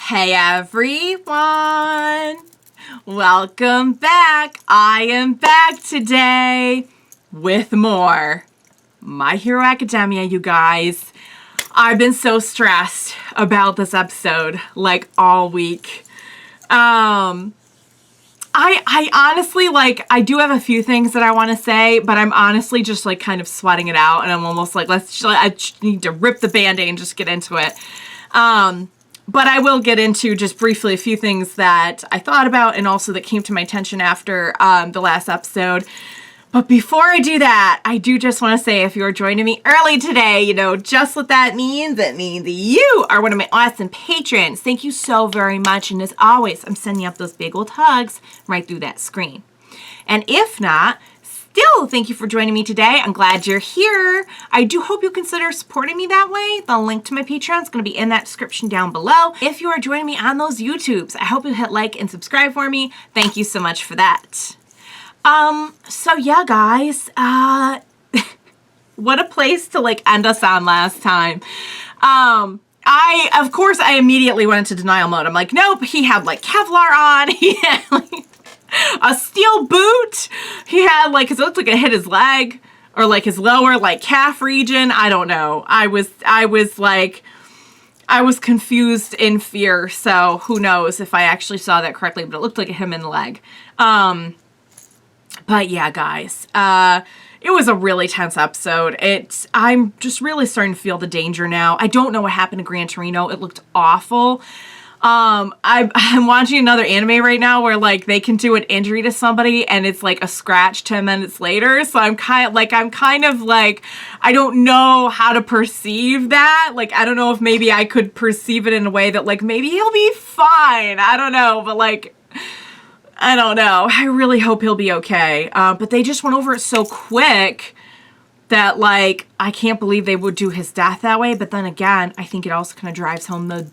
Hey everyone! Welcome back! I am back today with more My Hero Academia, you guys. I've been so stressed about this episode, like, all week. I honestly, like, I do have a few things that I want to say, but I'm honestly just, like, kind of sweating it out, and I'm almost like, I just need to rip the Band-Aid and just get into it. But I will get into just briefly a few things that I thought about and also that came to my attention after the last episode. But before I do that, I do just want to say, if you're joining me early today, you know just what that means. It means that you are one of my awesome patrons. Thank you so very much. And as always, I'm sending up those big old hugs right through that screen. And if not, still, thank you for joining me today. I'm glad you're here. I do hope you'll consider supporting me that way. The link to my Patreon is going to be in that description down below. If you are joining me on those YouTubes, I hope you hit like and subscribe for me. Thank you so much for that. So yeah, guys, what a place to, like, end us on last time. Of course, I immediately went into denial mode. I'm like, nope, he had, like, Kevlar on. He had, like, a steel boot. He had, like, cause it looked like it hit his leg or, like, his lower, like, calf region. I don't know. I was confused in fear. So who knows if I actually saw that correctly, but it looked like it hit him in the leg. But yeah, guys, it was a really tense episode. I'm just really starting to feel the danger now. I don't know what happened to Gran Torino. It looked awful. I'm watching another anime right now where, like, they can do an injury to somebody and it's like a scratch 10 minutes later. So I'm kind of like, I don't know how to perceive that. Like, I don't know if maybe I could perceive it in a way that, like, maybe he'll be fine. I don't know, but, like, I don't know. I really hope he'll be okay. But they just went over it so quick that, like, I can't believe they would do his death that way. But then again, I think it also kind of drives home the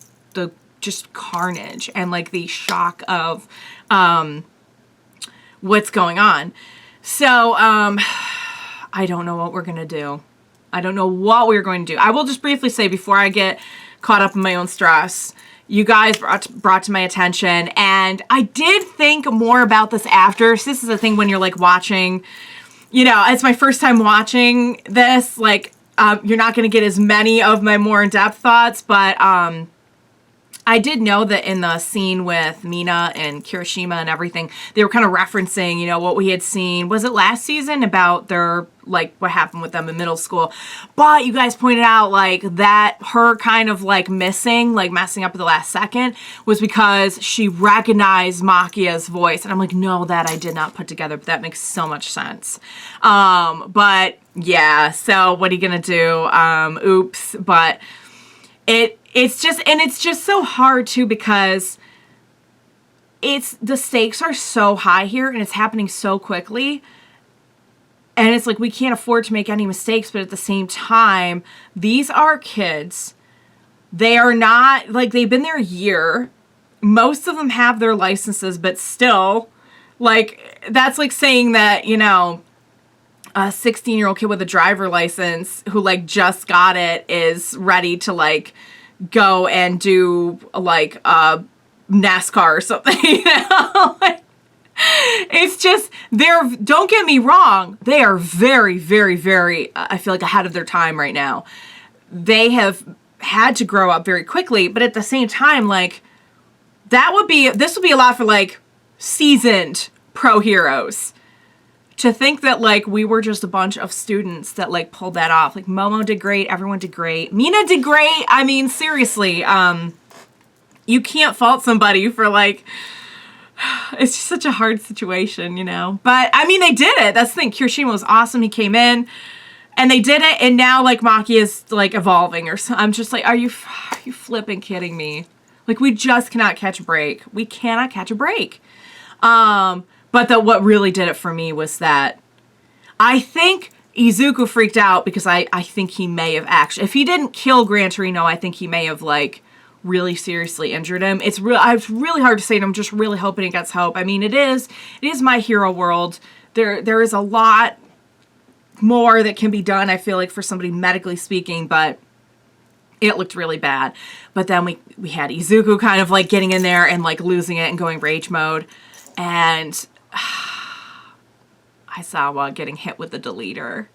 just carnage and, like, the shock of what's going on. So I don't know what we're going to do. I don't know what we're going to do. I will just briefly say before I get caught up in my own stress, you guys brought to my attention, and I did think more about this after. So this is the thing when you're, like, watching, you know, it's my first time watching this, like, you're not going to get as many of my more in-depth thoughts, but I did know that in the scene with Mina and Kirishima and everything, they were kind of referencing, you know, what we had seen. Was it last season about their, like, what happened with them in middle school? But you guys pointed out, like, that her kind of, like, messing up at the last second was because she recognized Makia's voice. And I'm like, no, that I did not put together, but that makes so much sense. But yeah, so what are you gonna do? Oops. But it's just so hard too, because the stakes are so high here and it's happening so quickly. And it's like, we can't afford to make any mistakes, but at the same time, these are kids. They are not, like, they've been there a year. Most of them have their licenses, but still, like, that's like saying that, you know, a 16-year-old kid with a driver license who, like, just got it is ready to, like, go and do, like, NASCAR or something, you know? It's just, don't get me wrong, they are very, very, very, I feel like, ahead of their time right now. They have had to grow up very quickly, but at the same time, like, this would be a lot for, like, seasoned pro heroes. To think that, like, we were just a bunch of students that, like, pulled that off. Like, Momo did great. Everyone did great. Mina did great. I mean, seriously, you can't fault somebody for, like, it's just such a hard situation, you know? But, I mean, they did it. That's the thing. Kirishima was awesome. He came in, and they did it, and now, like, Maki is, like, evolving or something. I'm just like, are you flipping kidding me? Like, we just cannot catch a break. We cannot catch a break. But what really did it for me was that I think Izuku freaked out because I think he may have actually, if he didn't kill Gran Torino, I think he may have, like, really seriously injured him. It's really hard to say, and I'm just really hoping it gets help. I mean, it is My Hero World. There is a lot more that can be done, I feel like, for somebody medically speaking, but It looked really bad. But then we had Izuku kind of like getting in there and like losing it and going rage mode. And Aizawa getting hit with the deleter.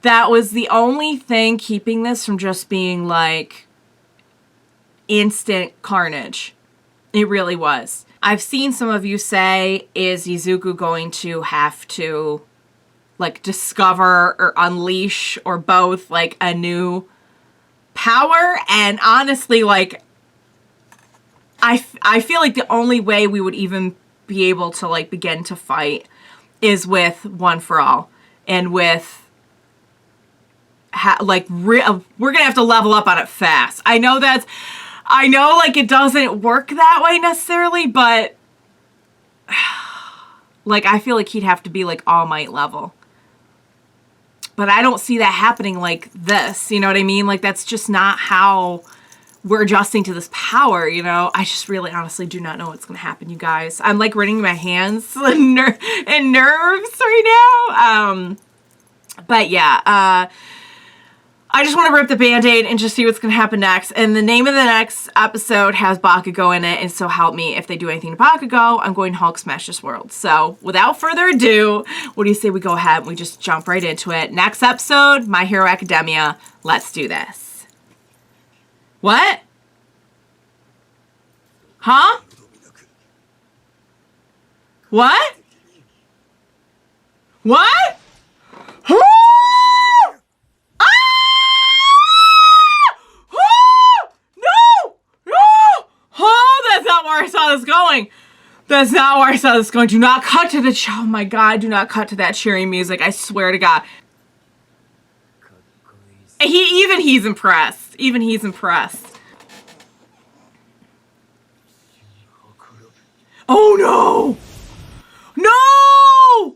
That was the only thing keeping this from just being like instant carnage. It really was. I've seen some of you say, is Izuku going to have to like discover or unleash or both like a new power? And honestly, like I feel like the only way we would even be able to like begin to fight is with One for All and with we're gonna have to level up on it fast. I know like it doesn't work that way necessarily, but like I feel like he'd have to be like All Might level. But I don't see that happening like this, you know what I mean? Like that's just not how we're adjusting to this power, you know? I just really honestly do not know what's gonna happen, you guys. I'm like wringing my hands and nerves right now. But yeah, I just want to rip the Band-Aid and just see what's going to happen next. And the name of the next episode has Bakugo in it. And so help me, if they do anything to Bakugo, I'm going to Hulk smash this world. So without further ado, what do you say we go ahead and we just jump right into it? Next episode, My Hero Academia. Let's do this. What? Huh? What? What? Huh? Where I saw this going. That's not where I saw this going. Do not cut to the oh my god, do not cut to that cheering music. I swear to god. He's impressed. Even he's impressed. Oh no! No!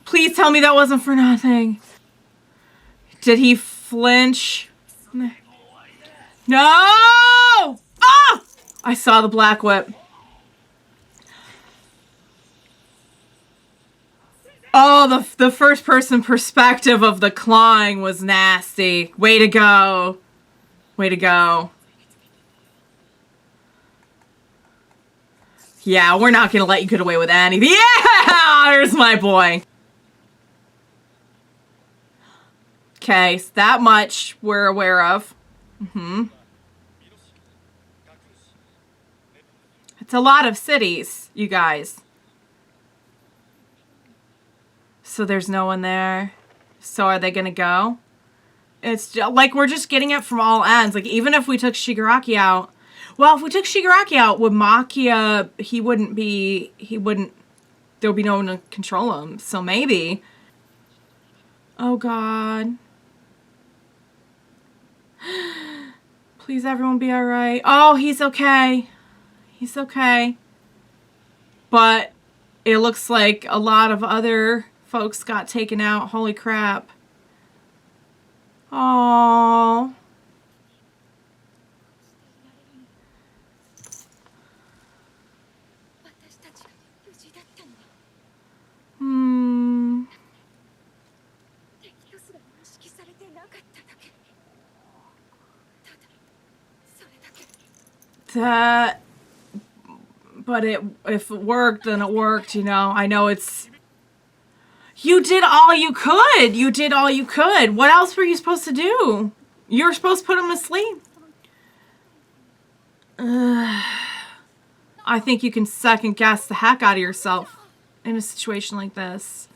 Please tell me that wasn't for nothing. Did he flinch? No! Ah! I saw the black whip. Oh, the first person perspective of the clawing was nasty. Way to go. Way to go. Yeah, we're not gonna let you get away with anything. Yeah! There's my boy. Okay, so that much we're aware of. Mm-hmm. It's a lot of cities, you guys. So there's no one there. So are they gonna go? It's just, like we're just getting it from all ends. Like even if we took Shigaraki out, well, if we took Shigaraki out, would Makia? There would be no one to control him. So maybe. Oh god. Please, everyone, be all right. Oh, he's okay. He's okay. But it looks like a lot of other folks got taken out. Holy crap. Oh. That... But if it worked, then it worked, you know. I know it's... You did all you could! You did all you could! What else were you supposed to do? You were supposed to put him to sleep. I think you can second guess the heck out of yourself in a situation like this.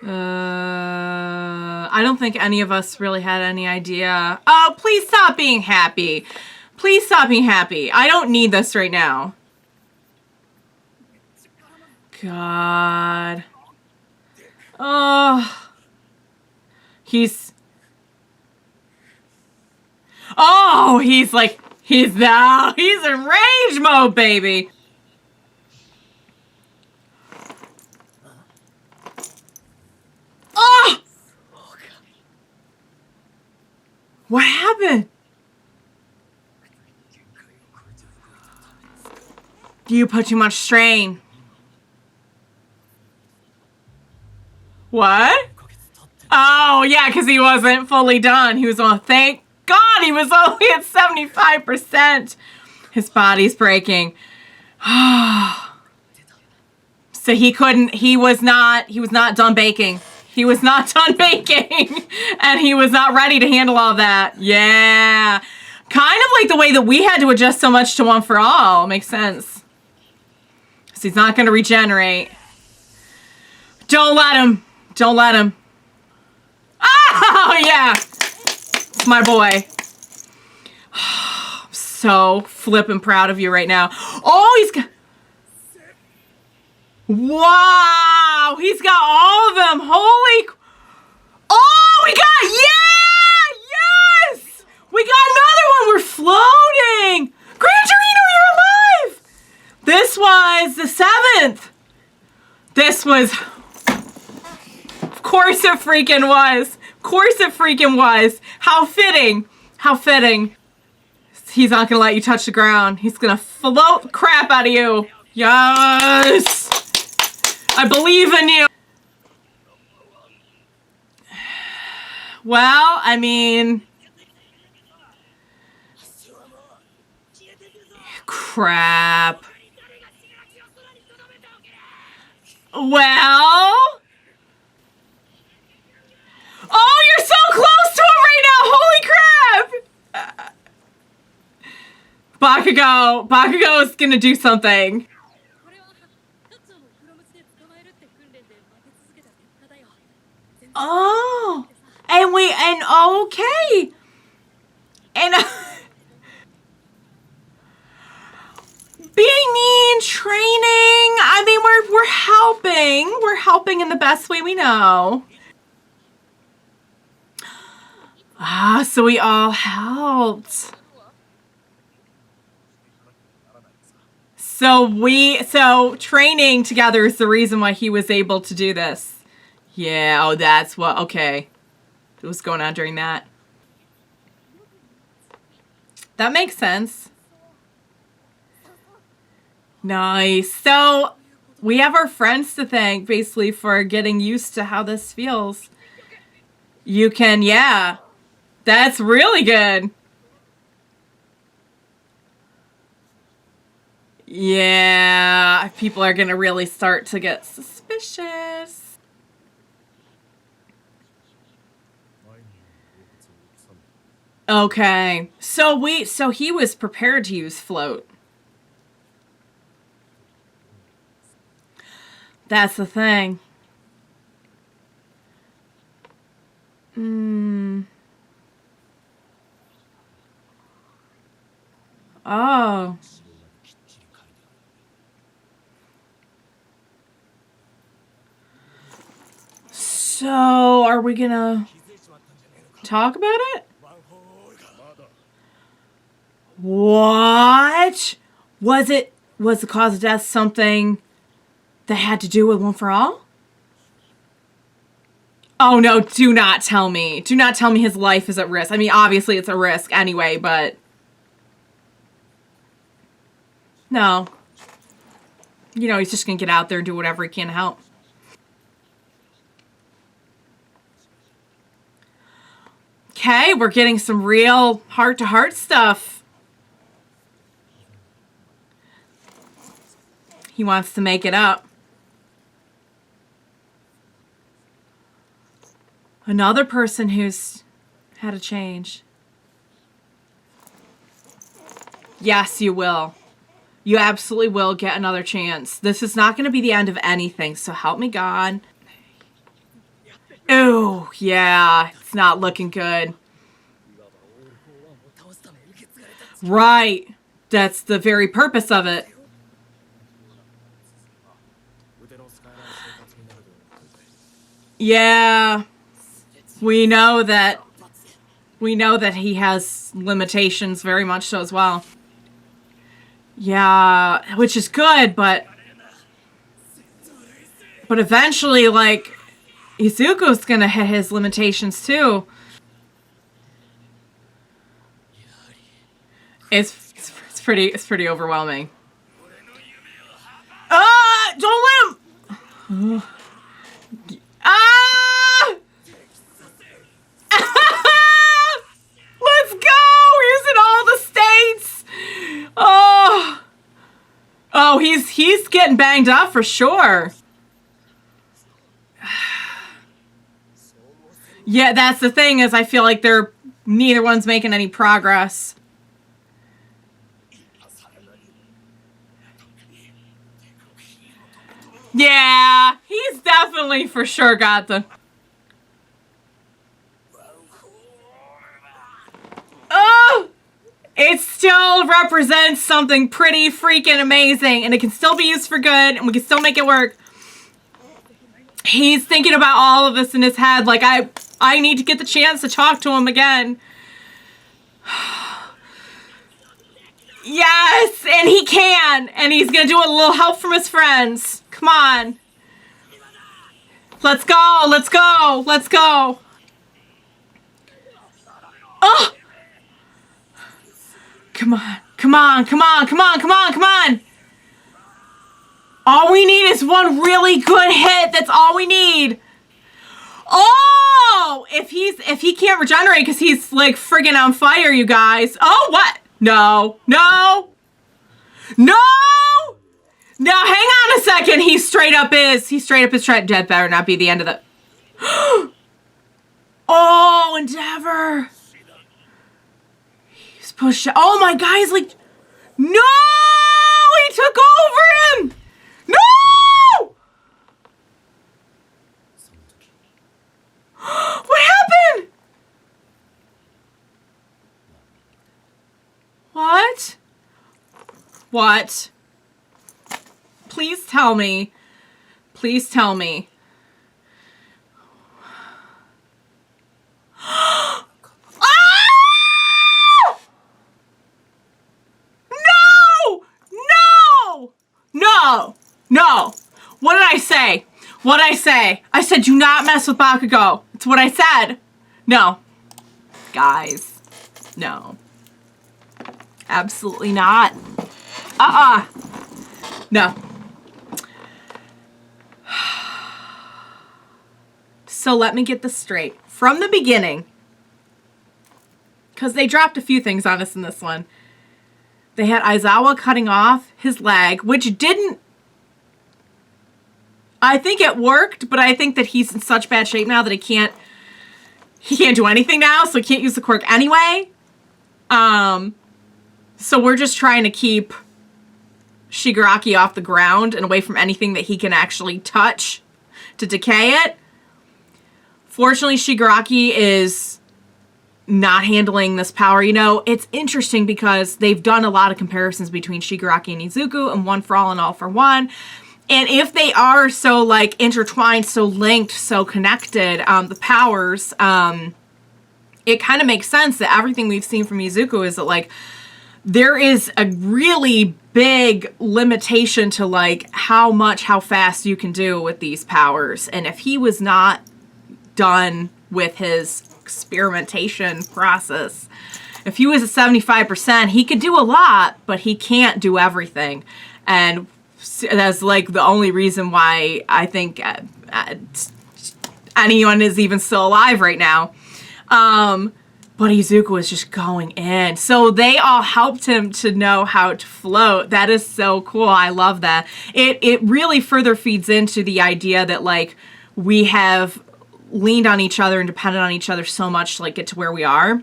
I don't think any of us really had any idea. Oh, please stop being happy. Please stop being happy. I don't need this right now. God. Oh. He's like, he's in rage mode, baby. Oh! What happened? You put too much strain. What? Oh, yeah, because he wasn't fully done. He was on, thank God he was only at 75%. His body's breaking. So he was not done baking. He was not done baking. And he was not ready to handle all that. Yeah. Kind of like the way that we had to adjust so much to One for All. Makes sense. So he's not going to regenerate. Don't let him. Don't let him. Oh, yeah. It's my boy. I'm so flippin' proud of you right now. Oh, he's got... Wow. He's got all of them. Holy... Oh, we got... Yeah! Yes! We got another one. We're floating. Gran Torino, you're alive. This was the 7th. This was... Of course it freaking was. Of course it freaking was. How fitting. How fitting. He's not gonna let you touch the ground. He's gonna float the crap out of you. Yes! I believe in you. Well, I mean... Crap. Well... Oh, you're so close to him right now! Holy crap! Bakugo is gonna do something. Oh, and okay, and being mean, training. I mean, we're helping in the best way we know. Ah, so we all helped. So training together is the reason why he was able to do this. Yeah, oh, that's what, okay. What was going on during that? That makes sense. Nice. So, we have our friends to thank, basically, for getting used to how this feels. You can, yeah. That's really good. Yeah, people are gonna really start to get suspicious. Okay, so he was prepared to use float. That's the thing. Oh. So, are we gonna talk about it? What? Was the cause of death something that had to do with One for All? Oh no, do not tell me. Do not tell me his life is at risk. I mean, obviously it's a risk anyway, but... No. You know, he's just gonna get out there and do whatever he can to help. Okay, we're getting some real heart-to-heart stuff. He wants to make it up. Another person who's had a change. Yes, you will. You absolutely will get another chance. This is not going to be the end of anything, so help me God. Ooh, yeah, it's not looking good. Right. That's the very purpose of it. Yeah. We know that he has limitations very much so as well. Yeah, which is good, but eventually, like, Izuku's gonna hit his limitations too. It's pretty overwhelming. Don't let him. Ah! he's getting banged up for sure. Yeah, that's the thing, is I feel like neither one's making any progress. Yeah, he's definitely for sure got the... Oh! It still represents something pretty freaking amazing, and it can still be used for good, and we can still make it work. He's thinking about all of this in his head, like, I need to get the chance to talk to him again. Yes, and he can, and he's gonna do a little help from his friends. Come on. Let's go, let's go, let's go. Oh! Come on, come on, come on, come on, come on, come on. All we need is one really good hit. That's all we need. Oh! If he can't regenerate because he's like friggin' on fire, you guys. Oh, what? No, no, no! Now, hang on a second. He straight up is trying. That better not be the end of the... Oh, Endeavor. He's pushed... Oh, my God. He's like... No! He took over him! No! What happened? What? What? Please tell me. Please tell me. Ah! No! No! No! No! What did I say? What did I say? I said do not mess with Bakugo. It's what I said. No. Guys. No. Absolutely not. No. So let me get this straight. From the beginning, because they dropped a few things on us in this one, they had Aizawa cutting off his leg, which didn't... I think it worked, but I think that he's in such bad shape now that he can't do anything now, so he can't use the quirk anyway. So we're just trying to keep Shigaraki off the ground and away from anything that he can actually touch to decay it. Fortunately, Shigaraki is not handling this power. You know, it's interesting because they've done a lot of comparisons between Shigaraki and Izuku, and one for all and all for one. And if they are so, like, intertwined, so linked, so connected, the powers, it kind of makes sense that everything we've seen from Izuku is that, like, there is a really big limitation to, like, how fast you can do with these powers. And if he was not done with his experimentation process, if he was at 75%, he could do a lot, but he can't do everything. And that's, like, the only reason why I think anyone is even still alive right now. But Izuku is just going in. So they all helped him to know how to float. That is so cool. I love that. It really further feeds into the idea that, like, we have leaned on each other and depended on each other so much to, like, get to where we are.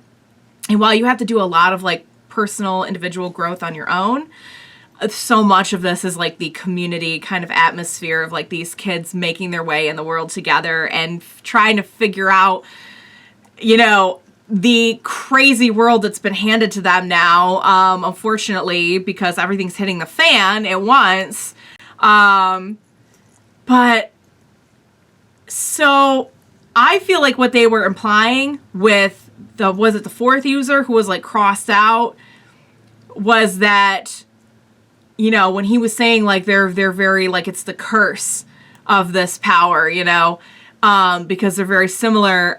And while you have to do a lot of, like, personal individual growth on your own, so much of this is, like, the community kind of atmosphere of, like, these kids making their way in the world together and trying to figure out, you know, the crazy world that's been handed to them now, unfortunately, because everything's hitting the fan at once. But so I feel like what they were implying with was it the fourth user who was, like, crossed out, was that, you know, when he was saying, like, they're very, like, it's the curse of this power, you know, because they're very similar.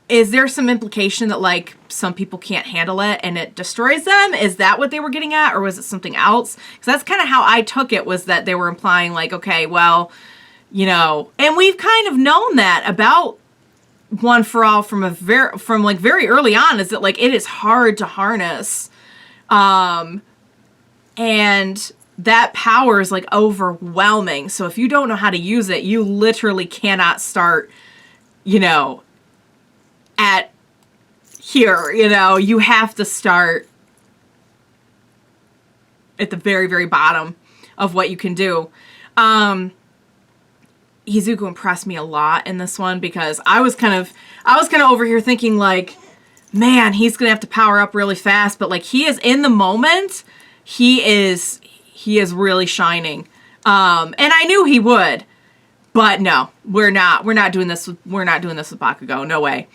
Is there some implication that, like, some people can't handle it and it destroys them? Is that what they were getting at, or was it something else? Because that's kind of how I took it, was that they were implying, like, okay, well, you know, and we've kind of known that about One for All from very early on, is that, like, it is hard to harness. And And that power is like overwhelming. So if you don't know how to use it, you literally cannot start, you know, at here, you know, you have to start at the very, very bottom of what you can do. Izuku impressed me a lot in this one because I was kind of over here thinking like, man, he's going to have to power up really fast, but like he is in the moment, he is really shining. And I knew he would, but no, we're not doing this with Bakugo. No way.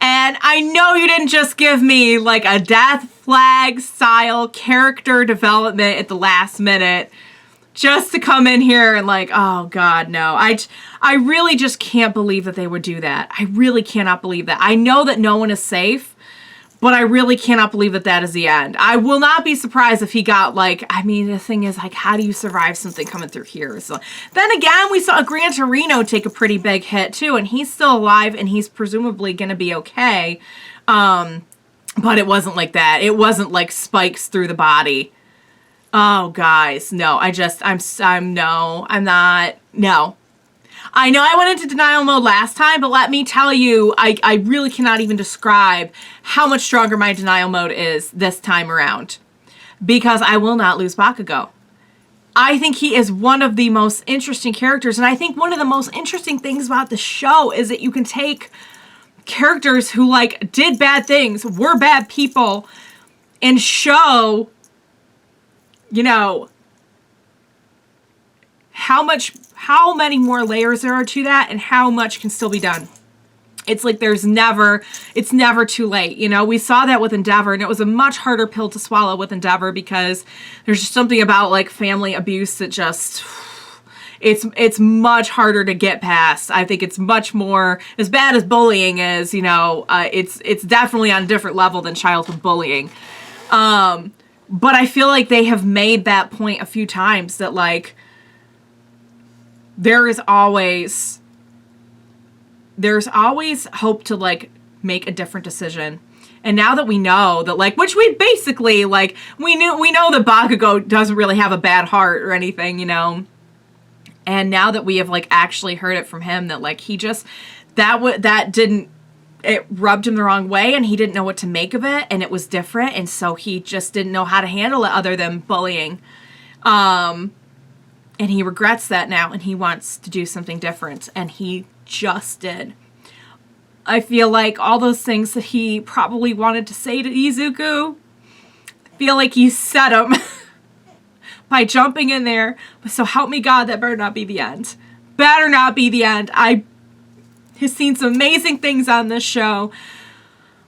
And I know you didn't just give me like a death flag style character development at the last minute just to come in here and like, oh God, no. I really just can't believe that they would do that. I really cannot believe that. I know that no one is safe, but I really cannot believe that that is the end. I will not be surprised if he got like, I mean, the thing is like, how do you survive something coming through here? So then again, we saw a Gran Torino take a pretty big hit too, and he's still alive and he's presumably going to be okay. But it wasn't like that. It wasn't like spikes through the body. Oh, guys, no, I'm not, no. I know I went into denial mode last time, but let me tell you, I really cannot even describe how much stronger my denial mode is this time around. Because I will not lose Bakugo. I think he is one of the most interesting characters, and I think one of the most interesting things about the show is that you can take characters who, like, did bad things, were bad people, and show, you know, how many more layers there are to that and how much can still be done. It's like it's never too late. You know, we saw that with Endeavor, and it was a much harder pill to swallow with Endeavor because there's just something about like family abuse that just, it's much harder to get past. I think it's much more, as bad as bullying is, you know, it's definitely on a different level than childhood bullying. But I feel like they have made that point a few times that like, there's always hope to like make a different decision. And now that we know that like, which we basically like, we know that Bakugo doesn't really have a bad heart or anything, you know. And now that we have like actually heard it from him that like he just, it rubbed him the wrong way and he didn't know what to make of it and it was different. And so he just didn't know how to handle it other than bullying. And he regrets that now, and he wants to do something different, and he just did. I feel like all those things that he probably wanted to say to Izuku, I feel like he said them by jumping in there. So help me God, that better not be the end. Better not be the end. I have seen some amazing things on this show,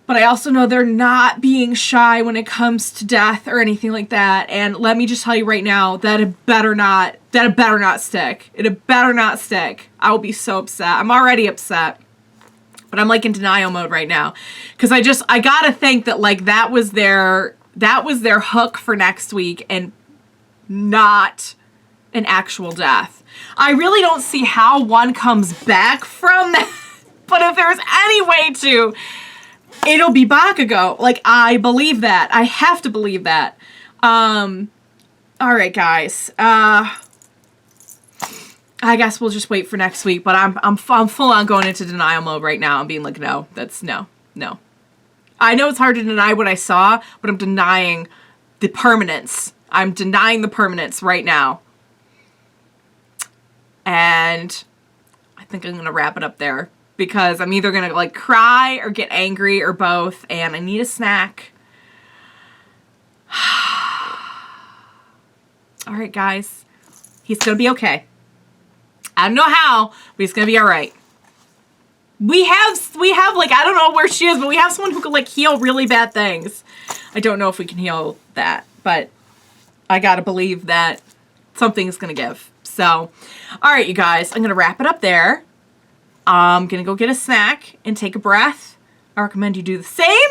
but I also know they're not being shy when it comes to death or anything like that. And let me just tell you right now that it better not stick. It better not stick. I will be so upset. I'm already upset, but I'm like in denial mode right now. Cause I gotta think that like that was their hook for next week and not an actual death. I really don't see how one comes back from that, but if there's any way to, it'll be Bakugo. Like, I believe that. I have to believe that. All right, guys. I guess we'll just wait for next week, but I'm full on going into denial mode right now. I'm being like, no. I know it's hard to deny what I saw, but I'm denying the permanence. I'm denying the permanence right now. And I think I'm going to wrap it up there. Because I'm either going to like cry or get angry or both. And I need a snack. All right, guys. He's going to be okay. I don't know how, but he's going to be all right. We have like, I don't know where she is, but we have someone who can like heal really bad things. I don't know if we can heal that, but I got to believe that something is going to give. So, all right, you guys, I'm going to wrap it up there. I'm going to go get a snack and take a breath. I recommend you do the same.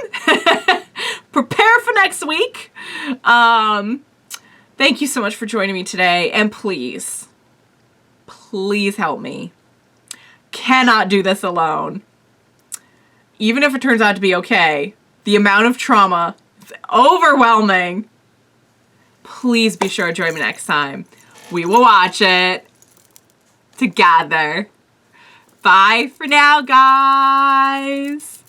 Prepare for next week. Thank you so much for joining me today. And please help me. Cannot do this alone. Even if it turns out to be okay, the amount of trauma is overwhelming. please be sure to join me next time. We will watch it together. Bye for now, guys.